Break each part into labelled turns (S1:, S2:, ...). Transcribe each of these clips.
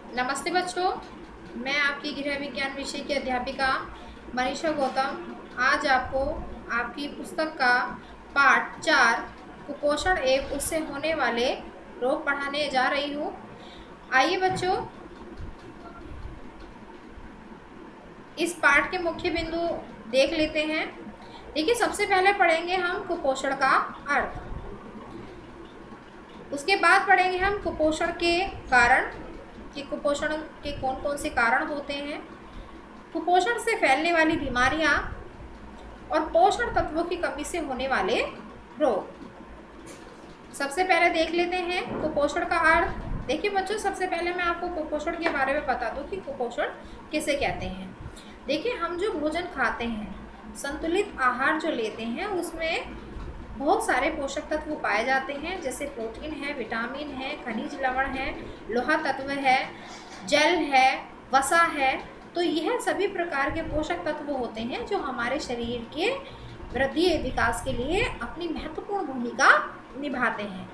S1: नमस्ते बच्चों, मैं आपकी गृह विज्ञान विषय की अध्यापिका मनीषा गौतम आज आपको आपकी पुस्तक का पाठ 4 कुपोषण एवं उससे होने वाले रोग पढ़ाने जा रही हूँ। आइए बच्चों, इस पाठ के मुख्य बिंदु देख लेते हैं। देखिए, सबसे पहले पढ़ेंगे हम कुपोषण का अर्थ, उसके बाद पढ़ेंगे हम कुपोषण के कारण कि कुपोषण के कौन कौन से कारण होते हैं, कुपोषण से फैलने वाली बीमारियां और पोषण तत्वों की कमी से होने वाले रोग। सबसे पहले देख लेते हैं कुपोषण का अर्थ। देखिए बच्चों, सबसे पहले मैं आपको कुपोषण के बारे में बता दूं कि कुपोषण किसे कहते हैं। देखिए, हम जो भोजन खाते हैं, संतुलित आहार जो लेते हैं, उसमें बहुत सारे पोषक तत्व पाए जाते हैं, जैसे प्रोटीन है, विटामिन है, खनिज लवण है, लोहा तत्व है, जल है, वसा है। तो यह सभी प्रकार के पोषक तत्व होते हैं जो हमारे शरीर के वृद्धि विकास के लिए अपनी महत्वपूर्ण भूमिका निभाते हैं।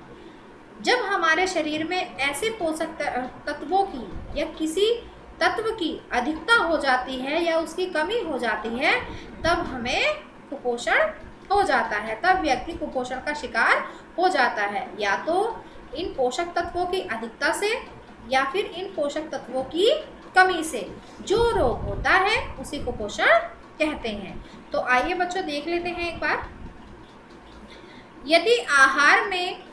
S1: जब हमारे शरीर में ऐसे पोषक तत्वों की या किसी तत्व की अधिकता हो जाती है या उसकी कमी हो जाती है, तब हमें कुपोषण हो जाता है, तब व्यक्ति कुपोषण का शिकार हो जाता है, या तो इन पोषक तत्वों की अधिकता से या फिर इन पोषक तत्वों की कमी से। जो रोग होता है उसी कुपोषण कहते हैं। तो आइए बच्चों, देख लेते हैं एक बार। यदि आहार में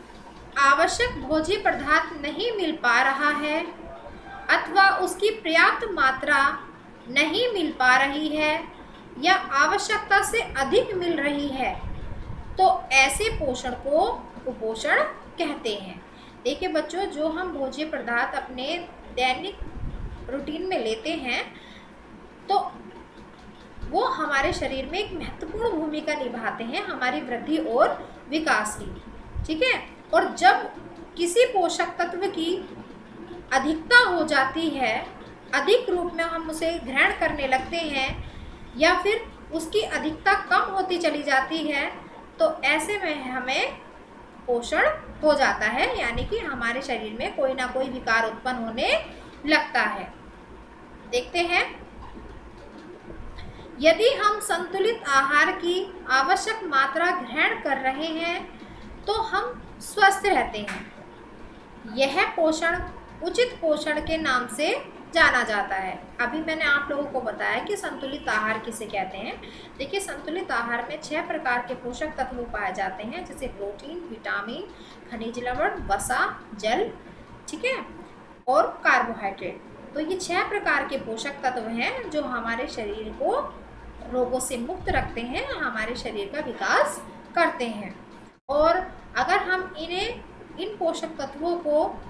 S1: आवश्यक भोज्य पदार्थ नहीं मिल पा रहा है अथवा उसकी पर्याप्त मात्रा नहीं मिल पा रही है या आवश्यकता से अधिक मिल रही है, तो ऐसे पोषण को कुपोषण कहते हैं। देखिए बच्चों, जो हम भोज्य पदार्थ अपने दैनिक रूटीन में लेते हैं, तो वो हमारे शरीर में एक महत्वपूर्ण भूमिका निभाते हैं हमारी वृद्धि और विकास की। ठीक है, और जब किसी पोषक तत्व की अधिकता हो जाती है, अधिक रूप में हम उसे ग्रहण करने लगते हैं या फिर उसकी अधिकता कम होती चली जाती है, तो ऐसे में हमें पोषण हो जाता है, यानी कि हमारे शरीर में कोई ना कोई विकार उत्पन्न होने लगता है। देखते हैं, यदि हम संतुलित आहार की आवश्यक मात्रा ग्रहण कर रहे हैं तो हम स्वस्थ रहते हैं। यह पोषण उचित पोषण के नाम से जाना जाता है। अभी मैंने आप लोगों को बताया कि संतुलित आहार किसे कहते हैं। देखिए, संतुलित आहार में 6 प्रकार के पोषक तत्व पाए जाते हैं, जैसे प्रोटीन, विटामिन, खनिज लवण, वसा, जल, ठीक है, और कार्बोहाइड्रेट। तो ये 6 प्रकार के पोषक तत्व हैं जो हमारे शरीर को रोगों से मुक्त रखते हैं, हमारे शरीर का विकास करते हैं। और अगर हम इन पोषक तत्वों को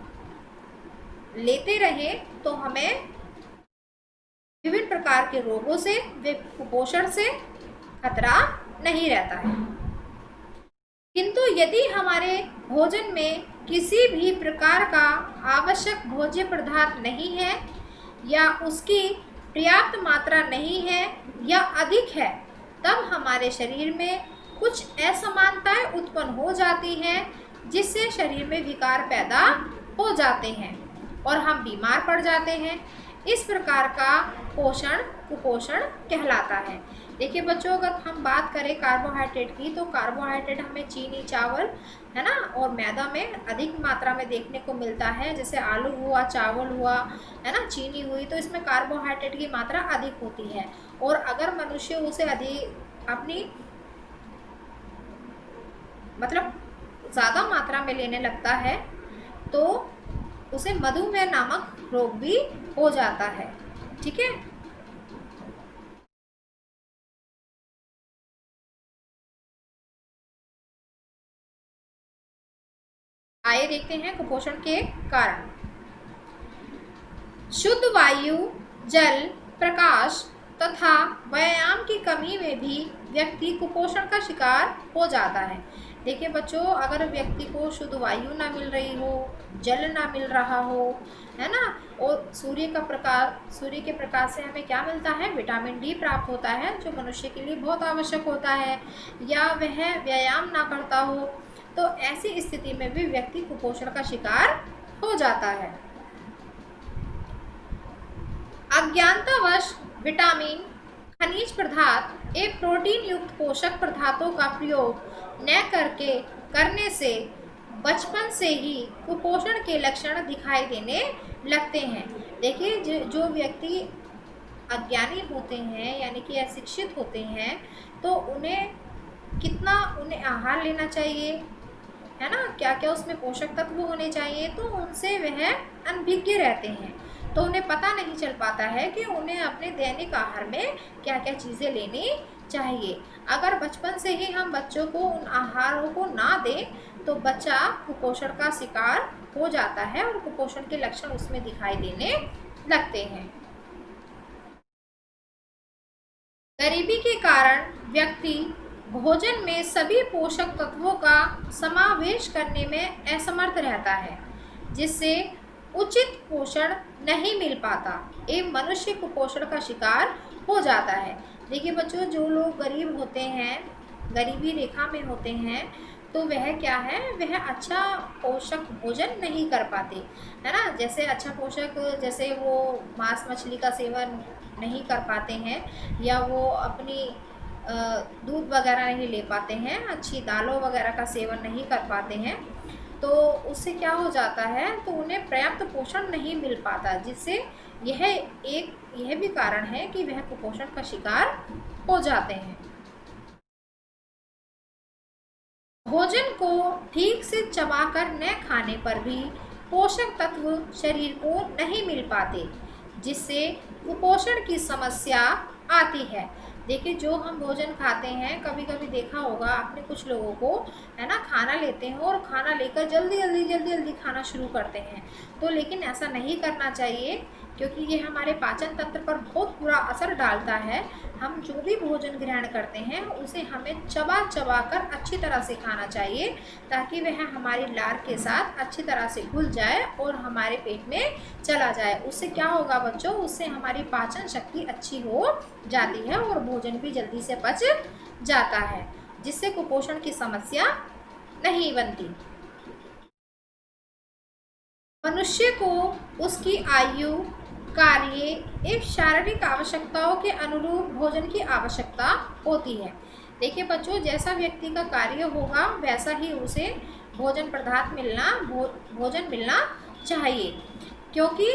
S1: लेते रहें तो हमें विभिन्न प्रकार के रोगों से, कुपोषण से खतरा नहीं रहता है। किंतु यदि हमारे भोजन में किसी भी प्रकार का आवश्यक भोज्य पदार्थ नहीं है या उसकी पर्याप्त मात्रा नहीं है या अधिक है, तब हमारे शरीर में कुछ असमानताएं उत्पन्न हो जाती हैं, जिससे शरीर में विकार पैदा हो जाते हैं और हम बीमार पड़ जाते हैं। इस प्रकार का पोषण कुपोषण कहलाता है। देखिए बच्चों, अगर हम बात करें कार्बोहाइड्रेट की, तो कार्बोहाइड्रेट हमें चीनी, चावल, है ना, और मैदा में अधिक मात्रा में देखने को मिलता है। जैसे आलू हुआ, चावल हुआ, है ना, चीनी हुई, तो इसमें कार्बोहाइड्रेट की मात्रा अधिक होती है। और अगर मनुष्य उसे अधिक अपनी मतलब ज़्यादा मात्रा में लेने लगता है तो उसे मधुमेह नामक रोग भी हो जाता है। ठीक है, आइए देखते हैं कुपोषण के कारण। शुद्ध वायु, जल, प्रकाश तथा व्यायाम की कमी में भी व्यक्ति कुपोषण का शिकार हो जाता है। देखिए बच्चों, अगर व्यक्ति को शुद्ध वायु ना मिल रही हो, जल ना मिल रहा हो, है ना, और सूर्य के प्रकाश से हमें क्या मिलता है, विटामिन डी प्राप्त होता है, जो मनुष्य के लिए बहुत आवश्यक होता है, या वह व्यायाम ना करता हो, तो ऐसी स्थिति में भी व्यक्ति कुपोषण का शिकार हो जाता है। अज्ञानतावश विटामिन, खनिज पदार्थ एवं प्रोटीन युक्त पोषक पदार्थों का प्रयोग न करने से बचपन से ही कुपोषण के लक्षण दिखाई देने लगते हैं। देखिए, जो व्यक्ति अज्ञानी होते हैं यानी कि अशिक्षित होते हैं, तो उन्हें आहार लेना चाहिए, है ना, क्या क्या उसमें पोषक तत्व होने चाहिए, तो उनसे वह अनभिज्ञ रहते हैं। तो उन्हें पता नहीं चल पाता है कि उन्हें अपने दैनिक आहार में क्या क्या चीज़ें लेनी चाहिए। अगर बचपन से ही हम बच्चों को उन आहारों को ना दें तो बच्चा कुपोषण का शिकार हो जाता है और कुपोषण के लक्षण उसमें दिखाई देने लगते हैं। गरीबी के कारण व्यक्ति भोजन में सभी पोषक तत्वों का समावेश करने में असमर्थ रहता है, जिससे उचित पोषण नहीं मिल पाता एवं मनुष्य कुपोषण का शिकार हो जाता है। देखिए बच्चों, जो लोग गरीब होते हैं, गरीबी रेखा में होते हैं, तो वह क्या है, वह अच्छा पोषक भोजन नहीं कर पाते, है ना। जैसे अच्छा पोषक, जैसे वो मांस मछली का सेवन नहीं कर पाते हैं, या वो अपनी दूध वगैरह नहीं ले पाते हैं, अच्छी दालों वगैरह का सेवन नहीं कर पाते हैं, तो उससे क्या हो जाता है, तो उन्हें पर्याप्त पोषण नहीं मिल पाता, जिससे यह भी कारण है कि वह कुपोषण का शिकार हो जाते हैं। भोजन को ठीक से चबाकर न खाने पर भी पोषक तत्व शरीर को नहीं मिल पाते, जिससे कुपोषण की समस्या आती है। देखिए, जो हम भोजन खाते हैं, कभी कभी देखा होगा आपने कुछ लोगों को, है ना, खाना लेते हैं और खाना लेकर जल्दी जल्दी खाना शुरू करते हैं, तो लेकिन ऐसा नहीं करना चाहिए, क्योंकि ये हमारे पाचन तंत्र पर बहुत बुरा असर डालता है। हम जो भी भोजन ग्रहण करते हैं उसे हमें चबा कर अच्छी तरह से खाना चाहिए, ताकि वह हमारी लार के साथ अच्छी तरह से घुल जाए और हमारे पेट में चला जाए। उससे क्या होगा बच्चों, उससे हमारी पाचन शक्ति अच्छी हो जाती है और भोजन भी जल्दी से पच जाता है, जिससे कुपोषण की समस्या नहीं बनती। मनुष्य को उसकी आयु, कार्य एवं शारीरिक आवश्यकताओं के अनुरूप भोजन की आवश्यकता होती है। देखिए बच्चों, जैसा व्यक्ति का कार्य होगा वैसा ही उसे भोजन मिलना चाहिए, क्योंकि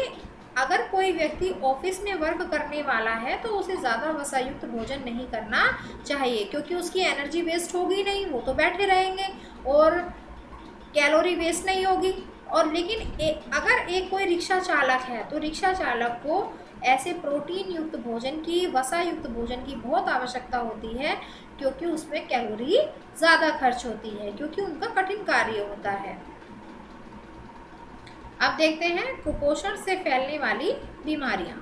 S1: अगर कोई व्यक्ति ऑफिस में वर्क करने वाला है तो उसे ज़्यादा वसायुक्त भोजन नहीं करना चाहिए, क्योंकि उसकी एनर्जी वेस्ट होगी नहीं, वो तो बैठे रहेंगे और कैलोरी वेस्ट नहीं होगी। और लेकिन अगर कोई रिक्शा चालक है तो रिक्शा चालक को ऐसे प्रोटीन युक्त भोजन की, वसा युक्त भोजन की बहुत आवश्यकता होती है, क्योंकि उसमें कैलोरी ज़्यादा खर्च होती है, क्योंकि उनका कठिन कार्य होता है। अब देखते हैं कुपोषण से फैलने वाली बीमारियां।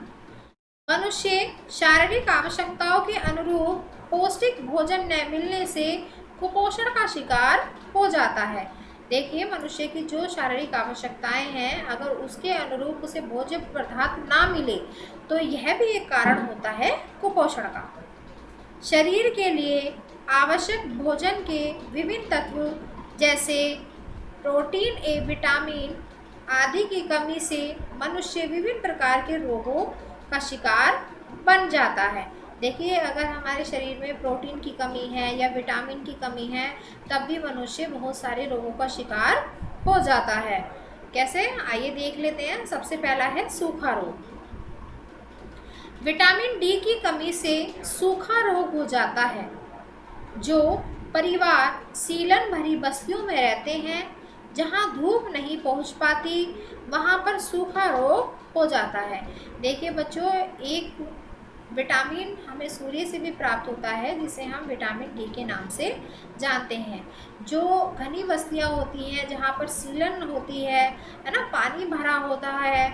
S1: मनुष्य शारीरिक आवश्यकताओं के अनुरूप पौष्टिक भोजन न मिलने से कुपोषण का शिकार हो जाता है। देखिए, मनुष्य की जो शारीरिक आवश्यकताएं हैं, अगर उसके अनुरूप उसे भोज्य पदार्थ ना मिले तो यह भी एक कारण होता है कुपोषण का। शरीर के लिए आवश्यक भोजन के विभिन्न तत्व जैसे प्रोटीन एवं विटामिन आदि की कमी से मनुष्य विभिन्न प्रकार के रोगों का शिकार बन जाता है। देखिए, अगर हमारे शरीर में प्रोटीन की कमी है या विटामिन की कमी है, तब भी मनुष्य बहुत सारे रोगों का शिकार हो जाता है। कैसे, आइए देख लेते हैं। सबसे पहला है सूखा रोग। विटामिन डी की कमी से सूखा रोग हो जाता है। जो परिवार सीलन भरी बस्तियों में रहते हैं, जहां धूप नहीं पहुंच पाती, वहां पर सूखा रोग हो जाता है। देखिए बच्चों, एक विटामिन हमें सूर्य से भी प्राप्त होता है, जिसे हम विटामिन डी के नाम से जानते हैं। जो घनी बस्तियां होती हैं, जहाँ पर सीलन होती है ना, पानी भरा होता है,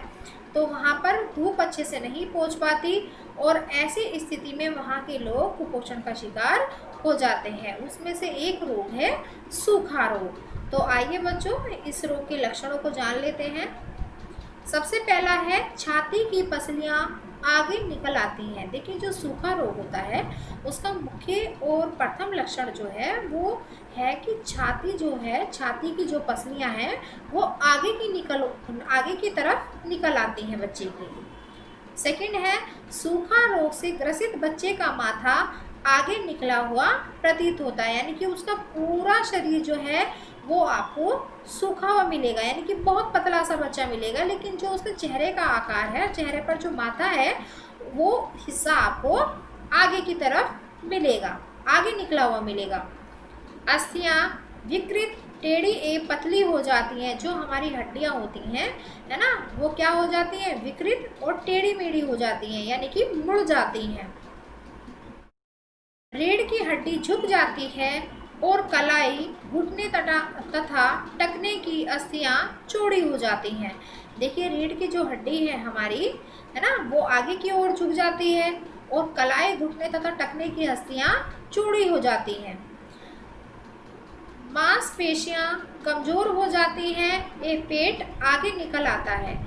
S1: तो वहाँ पर धूप अच्छे से नहीं पहुँच पाती और ऐसी स्थिति में वहाँ के लोग कुपोषण का शिकार हो जाते हैं। उसमें से एक रोग है सूखा रोग। तो आइए बच्चों, इस रोग के लक्षणों को जान लेते हैं। सबसे पहला है छाती की पसलियाँ आगे निकल आती हैं। देखिए, जो सूखा रोग होता है उसका मुख्य और प्रथम लक्षण जो है वो है कि छाती की जो पसलियां हैं वो आगे की तरफ निकल आती हैं बच्चे की। सेकंड है सूखा रोग से ग्रसित बच्चे का माथा आगे निकला हुआ प्रतीत होता है, यानी कि उसका पूरा शरीर जो है वो आपको सूखा हुआ मिलेगा, यानी कि बहुत पतला सा बच्चा मिलेगा, लेकिन जो उसके चेहरे का आकार है, चेहरे पर जो माथा है वो हिस्सा आपको आगे की तरफ मिलेगा, आगे निकला हुआ मिलेगा। अस्थियां विकृत, टेढ़ी एवं पतली हो जाती हैं। जो हमारी हड्डियां होती हैं, है ना, वो क्या हो जाती हैं, विकृत और टेढ़ी मेढ़ी हो जाती हैं, यानी कि मुड़ जाती हैं। रीढ़ की हड्डी झुक जाती है और कलाई, घुटने तथा टखने की अस्थियां चौड़ी हो जाती हैं। देखिए रीढ़ की जो हड्डी है हमारी, है ना, वो आगे की ओर झुक जाती है और कलाई, घुटने तथा टखने की अस्थियां चौड़ी हो जाती हैं। मांसपेशियां कमज़ोर हो जाती हैं, ये पेट आगे निकल आता है।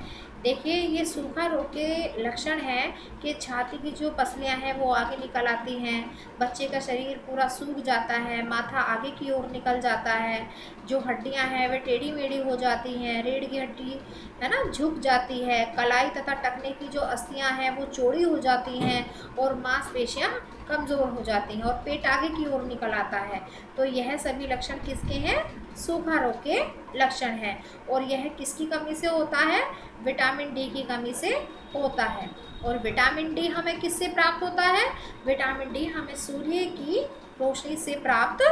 S1: देखिए ये सूखा रोग के लक्षण हैं कि छाती की जो पसलियां हैं वो आगे निकल आती हैं, बच्चे का शरीर पूरा सूख जाता है, माथा आगे की ओर निकल जाता है, जो हड्डियां हैं वे टेढ़ी मेढ़ी हो जाती हैं, रीढ़ की हड्डी है ना झुक जाती है, कलाई तथा टखने की जो अस्थियां हैं वो चौड़ी हो जाती हैं और मांसपेशियां कमज़ोर हो जाती हैं और पेट आगे की ओर निकल आता है। तो यह सभी लक्षण किसके हैं, सूखा रोग के लक्षण हैं। और यह किसकी कमी से होता है, विटामिन डी की कमी से होता है। और विटामिन डी हमें किससे प्राप्त होता है, विटामिन डी हमें सूर्य की रोशनी से प्राप्त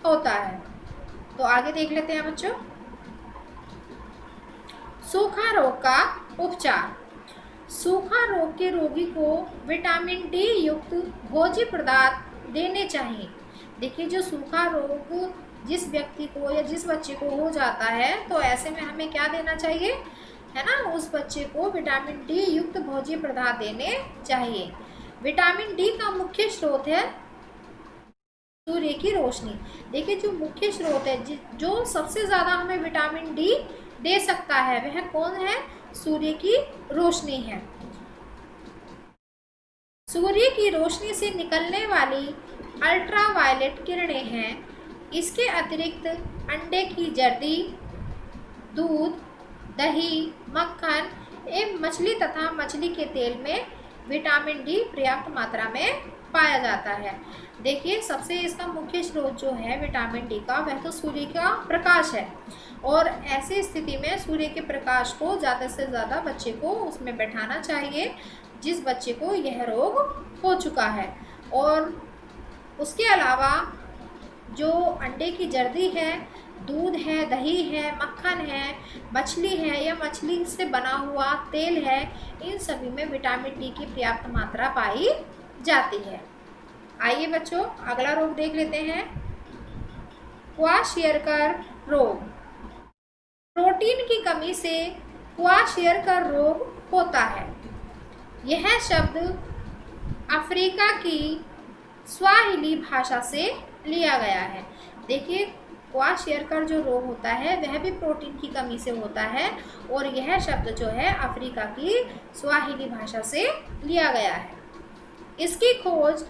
S1: होता है। तो आगे देख लेते हैं बच्चों, सूखा रोग का उपचार। सूखा रोग के रोगी को विटामिन डी युक्त भोज्य पदार्थ देने चाहिए। देखिए जो सूखा रोग जिस व्यक्ति को या जिस बच्चे को हो जाता है, तो ऐसे में हमें क्या देना चाहिए, है ना, उस बच्चे को विटामिन डी युक्त भोज्य पदार्थ देने चाहिए। विटामिन डी का मुख्य स्रोत है सूर्य की रोशनी। देखिए जो मुख्य स्रोत है, जो सबसे ज़्यादा हमें विटामिन डी दे सकता है, वह कौन है, सूर्य की रोशनी है। सूर्य की रोशनी से निकलने वाली अल्ट्रावायलेट किरणें हैं। इसके अतिरिक्त अंडे की जर्दी, दूध, दही, मक्खन एवं मछली तथा मछली के तेल में विटामिन डी पर्याप्त मात्रा में पाया जाता है। देखिए सबसे इसका मुख्य स्रोत जो है विटामिन डी का, वह तो सूर्य का प्रकाश है और ऐसी स्थिति में सूर्य के प्रकाश को ज़्यादा से ज़्यादा बच्चे को उसमें बैठाना चाहिए जिस बच्चे को यह रोग हो चुका है। और उसके अलावा जो अंडे की जर्दी है, दूध है, दही है, मक्खन है, मछली है या मछली से बना हुआ तेल है, इन सभी में विटामिन डी की पर्याप्त मात्रा पाई जाती है। आइए बच्चों अगला रोग देख लेते हैं, क्वाशियरकर रोग। प्रोटीन की कमी से क्वाशियरकर रोग होता है। यह शब्द अफ्रीका की स्वाहिली भाषा से लिया गया है। देखिए क्वाशियरकर जो रोग होता है वह भी प्रोटीन की कमी से होता है और यह शब्द जो है अफ्रीका की स्वाहिली भाषा से लिया गया है। इसकी खोज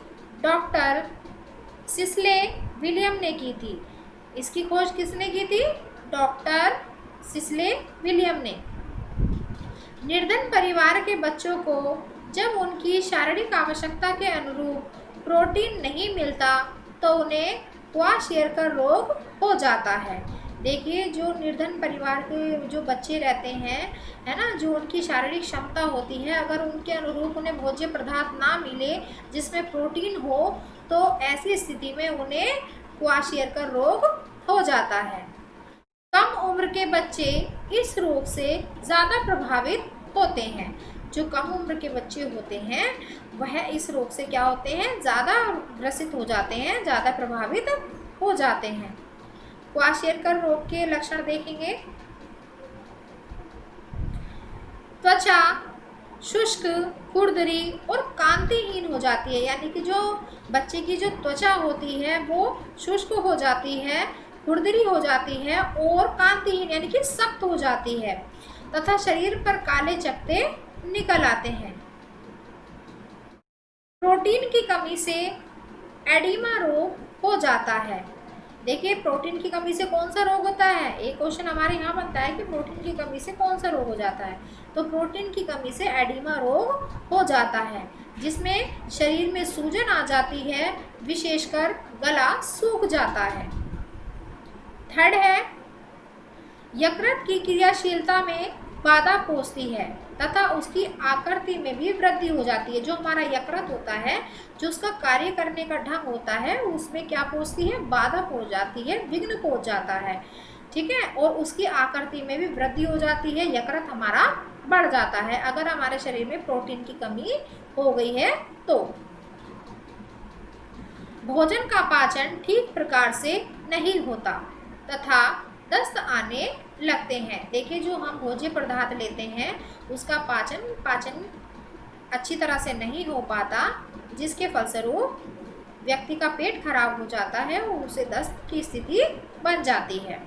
S1: डॉक्टर सिस्ले विलियम ने की थी। इसकी खोज किसने की थी, डॉक्टर सिस्ले विलियम ने। निर्धन परिवार के बच्चों को जब उनकी शारीरिक आवश्यकता के अनुरूप प्रोटीन नहीं मिलता तो उन्हें क्वाशियरकर रोग हो जाता है। देखिए जो निर्धन परिवार के जो बच्चे रहते हैं, है ना, जो उनकी शारीरिक क्षमता होती है, अगर उनके अनुरूप उन्हें भोज्य पदार्थ ना मिले जिसमें प्रोटीन हो, तो ऐसी स्थिति में उन्हें क्वाशियरकर रोग हो जाता है। कम उम्र के बच्चे इस रोग से ज़्यादा प्रभावित होते हैं। जो कम उम्र के बच्चे होते हैं वह इस रोग से क्या होते हैं, ज़्यादा ग्रसित हो जाते हैं, ज़्यादा प्रभावित हो जाते हैं। क्वाशियरकर रोग के लक्षण देखेंगे, त्वचा शुष्क, खुरदरी और कांतिहीन हो जाती है, यानी कि जो बच्चे की जो त्वचा होती है वो शुष्क हो जाती है, खुरदरी हो जाती है और कांतिहीन यानी कि सख्त हो जाती है तथा शरीर पर काले चकत्ते निकल आते हैं। प्रोटीन की कमी से एडिमा रोग हो जाता है। देखिए प्रोटीन की कमी से कौन सा रोग होता है, एक क्वेश्चन हमारे यहाँ बनता है कि प्रोटीन की कमी से कौन सा रोग हो जाता है। तो प्रोटीन की कमी से एडिमा रोग हो जाता है, जिसमें शरीर में सूजन आ जाती है, विशेषकर गला सूख जाता है। थर्ड है, यकृत की क्रियाशीलता में बाधा पहुंचती है तथा उसकी आकृति में भी वृद्धि हो जाती है। जो हमारा यकृत होता है, जो उसका कार्य करने का ढंग होता है, उसमें क्या पहुंचती है, बाधा पहुंच जाती है, विघ्न पहुंच जाता है, ठीक है। और उसकी आकृति में भी वृद्धि हो जाती है, यकृत हमारा बढ़ जाता है अगर हमारे शरीर में प्रोटीन की कमी हो गई है तो। भोजन का पाचन ठीक प्रकार से नहीं होता तथा दस्त आने लगते हैं। देखिए जो हम भोज्य पदार्थ लेते हैं उसका पाचन अच्छी तरह से नहीं हो पाता, जिसके फलस्वरूप व्यक्ति का पेट खराब हो जाता है और उसे दस्त की स्थिति बन जाती है।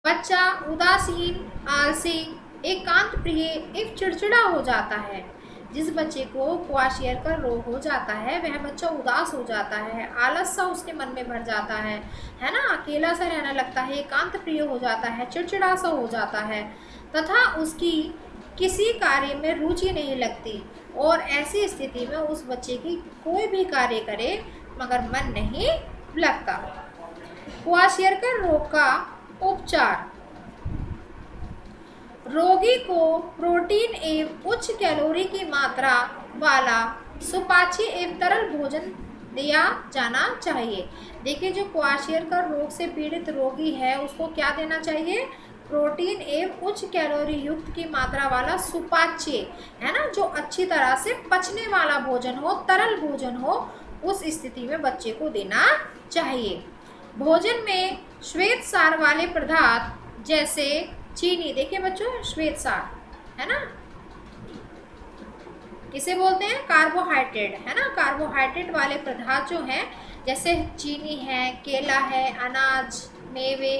S1: बच्चा उदासीन, आलसी, एकांत प्रिय एवं चिड़चिड़ा हो जाता है। जिस बच्चे को क्वाशियरकर रोग हो जाता है वह बच्चा उदास हो जाता है, आलस सा उसके मन में भर जाता है ना, अकेला सा रहने लगता है, एकांत प्रिय हो जाता है, चिड़चिड़ा सा हो जाता है तथा उसकी किसी कार्य में रुचि नहीं लगती और ऐसी स्थिति में उस बच्चे की कोई भी कार्य करे मगर मन नहीं लगता। क्वाशियरकर रोग का उपचार, रोगी को प्रोटीन एवं उच्च कैलोरी की मात्रा वाला सुपाच्य एवं तरल भोजन दिया जाना चाहिए। देखिए जो क्वाशियरकर रोग से पीड़ित रोगी है उसको क्या देना चाहिए, प्रोटीन एवं उच्च कैलोरी युक्त की मात्रा वाला सुपाच्य, है ना, जो अच्छी तरह से पचने वाला भोजन हो, तरल भोजन हो, उस स्थिति में बच्चे को देना चाहिए। भोजन में श्वेत सार वाले पदार्थ जैसे चीनी, देखिए बच्चों श्वेत सार है ना, किसे बोलते हैं, कार्बोहाइड्रेट, है ना, कार्बोहाइड्रेट वाले पदार्थ जो हैं जैसे चीनी है, केला है, अनाज, मेवे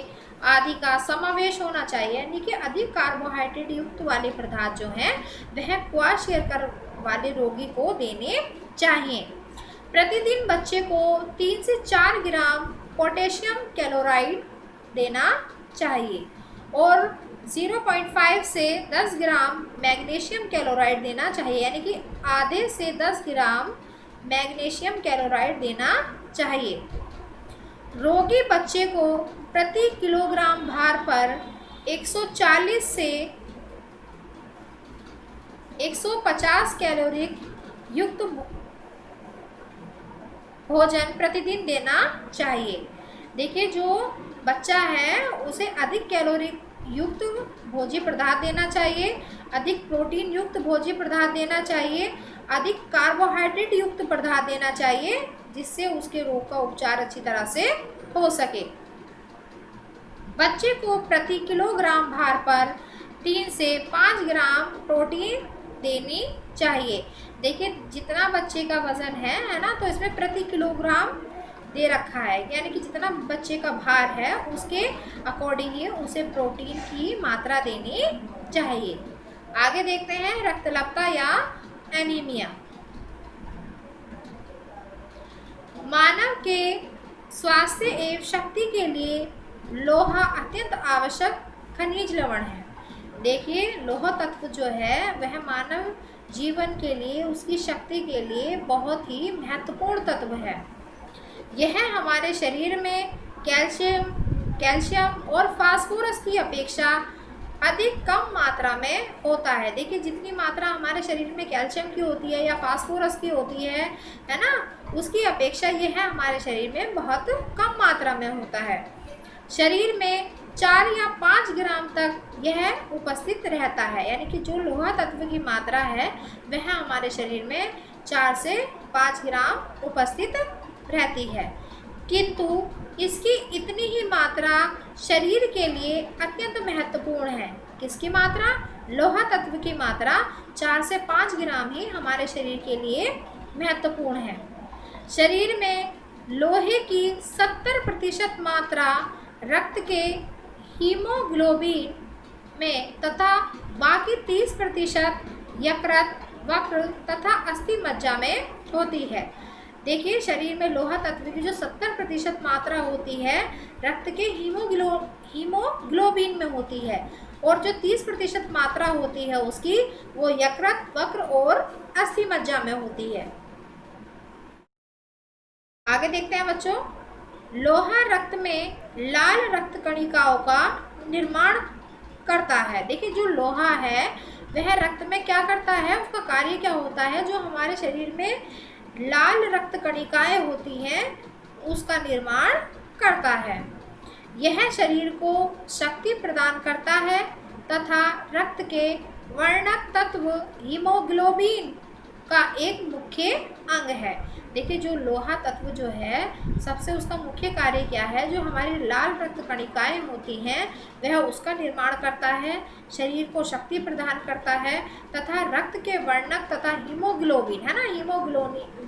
S1: आदि का समावेश होना चाहिए। यानी कि अधिक कार्बोहाइड्रेट युक्त वाले पदार्थ जो हैं वह क्वाशियरकर वाले रोगी को देने चाहिए। प्रतिदिन बच्चे को 3 से 4 ग्राम पोटेशियम क्लोराइड देना चाहिए और 0.5 से 10 ग्राम मैग्नीशियम क्लोराइड देना चाहिए, यानी कि आधे से 10 ग्राम मैग्नीशियम क्लोराइड देना चाहिए। रोगी बच्चे को प्रति किलोग्राम भार पर 140 से 150 कैलोरी युक्त भोजन प्रतिदिन देना चाहिए। देखिए जो बच्चा है उसे अधिक कैलोरी युक्त भोज्य पदार्थ देना चाहिए, अधिक प्रोटीन युक्त भोज्य पदार्थ देना चाहिए, अधिक कार्बोहाइड्रेट युक्त पदार्थ देना चाहिए, जिससे उसके रोग का उपचार अच्छी तरह से हो सके। बच्चे को प्रति किलोग्राम भार पर 3 से 5 ग्राम प्रोटीन देनी चाहिए। देखिए जितना बच्चे का वजन है ना, तो इसमें प्रति किलोग्राम दे रखा है, यानी कि जितना बच्चे का भार है उसके अकॉर्डिंग ही उसे प्रोटीन की मात्रा देनी चाहिए। आगे देखते हैं रक्तलपता या एनीमिया। मानव के स्वास्थ्य एवं शक्ति के लिए लोहा अत्यंत आवश्यक खनिज लवण है। देखिए लोहा तत्व जो है वह मानव जीवन के लिए, उसकी शक्ति के लिए बहुत ही महत्वपूर्ण तत्व है। यह हमारे शरीर में कैल्शियम और फास्फोरस की अपेक्षा अधिक कम मात्रा में होता है। देखिए जितनी मात्रा हमारे शरीर में कैल्शियम की होती है या फास्फोरस की होती है ना, उसकी अपेक्षा यह हमारे शरीर में बहुत कम मात्रा में होता है। शरीर में 4 या 5 ग्राम तक यह उपस्थित रहता है, यानी कि जो लोहा तत्व की मात्रा है वह हमारे शरीर में 4 से 5 ग्राम उपस्थित रहती है, किंतु इसकी इतनी ही मात्रा शरीर के लिए अत्यंत महत्वपूर्ण है। किसकी मात्रा, लोहा तत्व की मात्रा 4 से 5 ग्राम ही हमारे शरीर के लिए महत्वपूर्ण है। शरीर में लोहे की 70% मात्रा रक्त के हीमोग्लोबिन में तथा बाकी 30% यकृत, वक्र तथा अस्थि मज्जा में होती है। देखिए शरीर में लोहा तत्व की जो 70% मात्रा होती है रक्त के हीमोग्लोबिन में होती है, और जो 30% मात्रा होती है उसकी वो यकृत, वक्र और अस्थि मज्जा में होती है। आगे देखते हैं बच्चों, लोहा रक्त में लाल रक्त कणिकाओं का निर्माण करता है। देखिए जो लोहा है वह रक्त में क्या करता है, उसका कार्य क्या होता है, जो हमारे शरीर में लाल रक्त कणिकाएं होती हैं उसका निर्माण करता है। यह शरीर को शक्ति प्रदान करता है तथा रक्त के वर्णक तत्व हीमोग्लोबिन का एक मुख्य अंग है। देखिए जो लोहा तत्व जो है सबसे उसका मुख्य कार्य क्या है, जो हमारी लाल रक्त कणिकाएं होती हैं वह उसका निर्माण करता है, शरीर को शक्ति प्रदान करता है तथा रक्त के वर्णक तथा हीमोग्लोबिन है ना,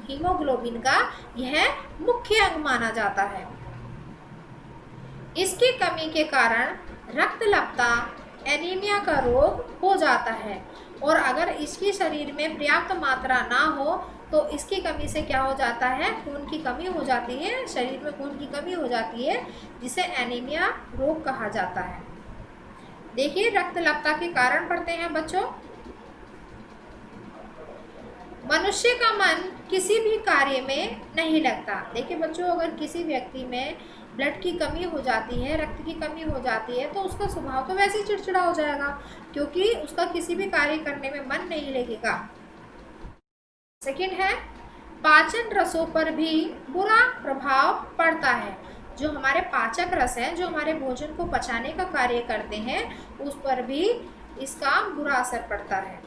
S1: हीमोग्लोबिन का यह मुख्य अंग माना जाता है। इसकी कमी के कारण रक्तलपता एनीमिया का रोग हो जाता है, और अगर इसकी शरीर में पर्याप्त मात्रा ना हो तो इसकी कमी से क्या हो जाता है, खून की कमी हो जाती है, शरीर में खून की कमी हो जाती है जिसे एनीमिया रोग कहा जाता है। देखिए रक्तलपता के कारण पढ़ते हैं बच्चों, मनुष्य का मन किसी भी कार्य में नहीं लगता। देखिए बच्चों अगर किसी व्यक्ति में ब्लड की कमी हो जाती है, रक्त की कमी हो जाती है, तो उसका स्वभाव तो वैसे ही चिड़चिड़ा हो जाएगा, क्योंकि उसका किसी भी कार्य करने में मन नहीं लगेगा। सेकंड है, पाचन रसों पर भी बुरा प्रभाव पड़ता है। जो हमारे पाचक रस हैं, जो हमारे भोजन को पचाने का कार्य करते हैं, उस पर भी इसका बुरा असर पड़ता है।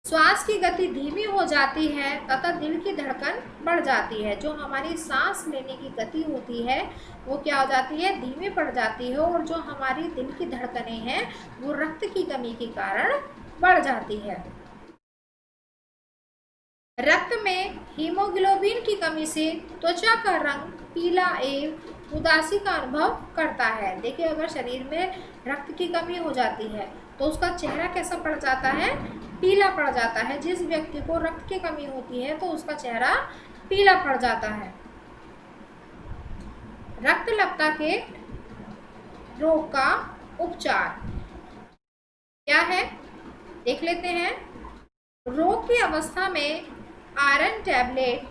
S1: श्वास की गति धीमी हो जाती है तथा दिल की धड़कन बढ़ जाती है। जो हमारी सांस लेने की गति होती है वो क्या हो जाती है, धीमी पड़ जाती है, और जो हमारी दिल की धड़कनें हैं वो रक्त की कमी के कारण बढ़ जाती है। रक्त में हीमोग्लोबिन की कमी से त्वचा का रंग पीला एवं उदासी का अनुभव करता है। देखिए अगर शरीर में रक्त की कमी हो जाती है तो उसका चेहरा कैसा पड़ जाता है, पीला पड़ जाता है। जिस व्यक्ति को रक्त की कमी होती है तो उसका चेहरा पीला पड़ जाता है। रक्तलपता के रोग का उपचार क्या है देख लेते हैं। रोग की अवस्था में आयरन टैबलेट,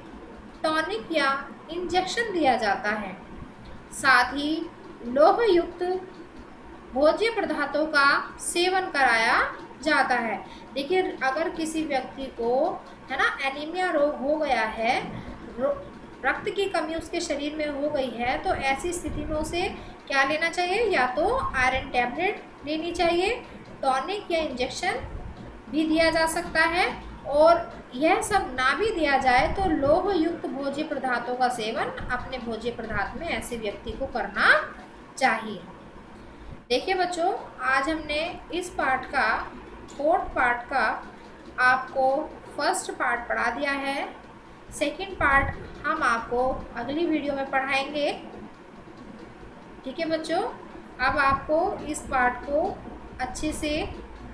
S1: टॉनिक या इंजेक्शन दिया जाता है। साथ ही लौह युक्त भोज्य पदार्थों का सेवन कराया जाता है। देखिए अगर किसी व्यक्ति को है ना एनीमिया रोग हो गया है, रक्त की कमी उसके शरीर में हो गई है, तो ऐसी स्थिति में उसे क्या लेना चाहिए, या तो आयरन टैबलेट लेनी चाहिए, टॉनिक या इंजेक्शन भी दिया जा सकता है, और यह सब ना भी दिया जाए तो लौह युक्त भोज्य पदार्थों का सेवन अपने भोज्य पदार्थ में ऐसे व्यक्ति को करना चाहिए। देखिए बच्चों आज हमने इस पार्ट का, फोर्थ पार्ट का आपको फर्स्ट पार्ट पढ़ा दिया है। सेकंड पार्ट हम आपको अगली वीडियो में पढ़ाएंगे। ठीक है बच्चों, अब आपको इस पार्ट को अच्छे से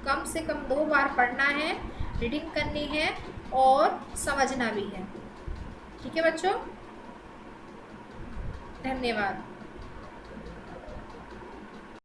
S1: कम 2 बार पढ़ना है, रीडिंग करनी है और समझना भी है। ठीक है बच्चों, धन्यवाद।